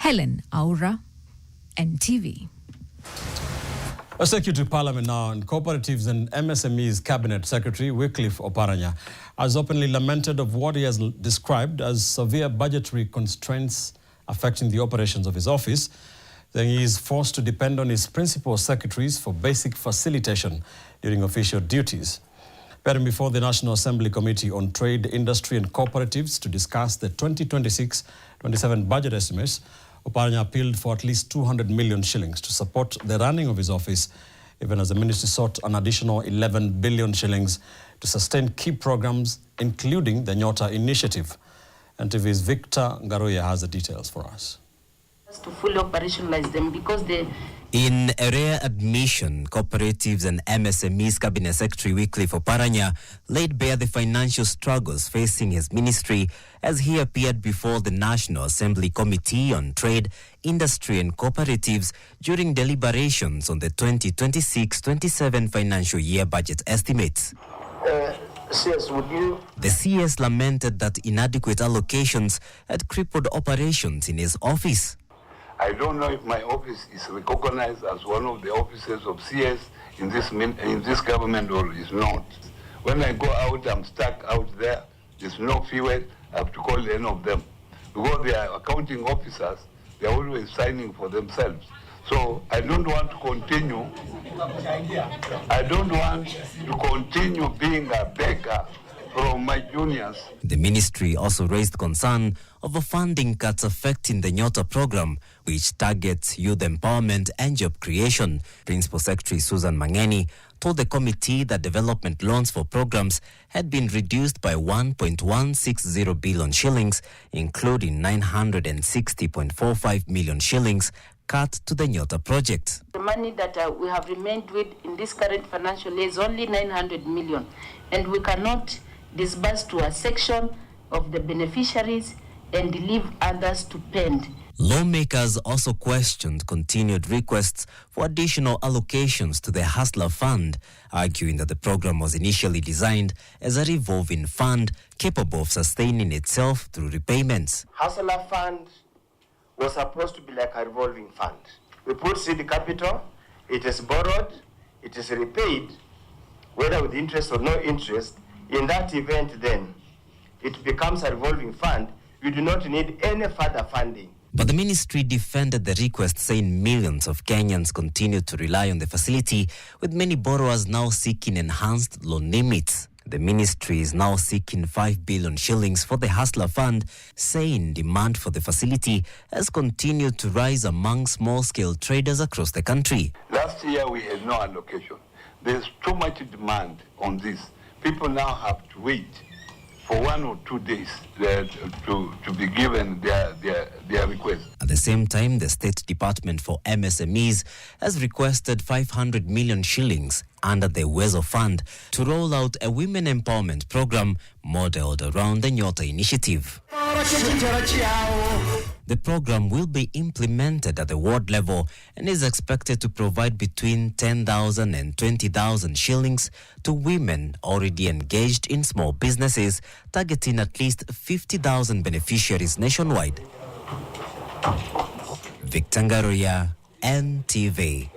Helen Aura, NTV. Let's take you to Parliament now. And Cooperatives and MSMEs Cabinet Secretary Wycliffe Oparanya has openly lamented of what he has described as severe budgetary constraints affecting the operations of his office. Then he is forced to depend on his principal secretaries for basic facilitation during official duties. Appearing before the National Assembly Committee on Trade, Industry and Cooperatives to discuss the 2026-27 budget estimates, Oparanya appealed for at least 200 million shillings to support the running of his office, even as the ministry sought an additional 11 billion shillings to sustain key programs, including the Nyota initiative. NTV's Victor Ngaruya has the details for us. To fully operationalize them because they... In a rare admission, Cooperatives and MSMEs Cabinet Secretary Wycliffe Oparanya laid bare the financial struggles facing his ministry as he appeared before the National Assembly Committee on Trade, Industry and Cooperatives during deliberations on the 2026-27 financial year budget estimates. CS, would you... The CS lamented that inadequate allocations had crippled operations in his office. I don't know if my office is recognized as one of the offices of CS in this government or is not. When I go out, I'm stuck out there. There's no fuel. I have to call any of them. Because they are accounting officers, they're always signing for themselves. So I don't want to continue. I don't want to continue being a beggar from my juniors. The ministry also raised concern over funding cuts affecting the Nyota program, which targets youth empowerment and job creation. Principal Secretary Susan Mangeni told the committee that development loans for programs had been reduced by 1.160 billion shillings, including 960.45 million shillings cut to the Nyota project. The money that we have remained with in this current financial year is only 900 million, and we cannot disburse to a section of the beneficiaries and leave others to pend. Lawmakers also questioned continued requests for additional allocations to the Hustler Fund, arguing that the program was initially designed as a revolving fund capable of sustaining itself through repayments. Hustler Fund was supposed to be like a revolving fund. We put seed capital, it is borrowed, it is repaid, whether with interest or no interest. In that event, then, it becomes a revolving fund. We do not need any further funding. But the ministry defended the request, saying millions of Kenyans continue to rely on the facility, with many borrowers now seeking enhanced loan limits. The ministry is now seeking 5 billion shillings for the Hustler Fund, saying demand for the facility has continued to rise among small-scale traders across the country. Last year, we had no allocation. There's too much demand on this. People now have to wait for 1 or 2 days to be given their request. At the same time, the State Department for MSMEs has requested 500 million shillings under the Uwezo Fund to roll out a women empowerment program modeled around the Nyota initiative. The program will be implemented at the ward level and is expected to provide between 10,000 and 20,000 shillings to women already engaged in small businesses, targeting at least 50,000 beneficiaries nationwide. Victor Ngaruya, NTV.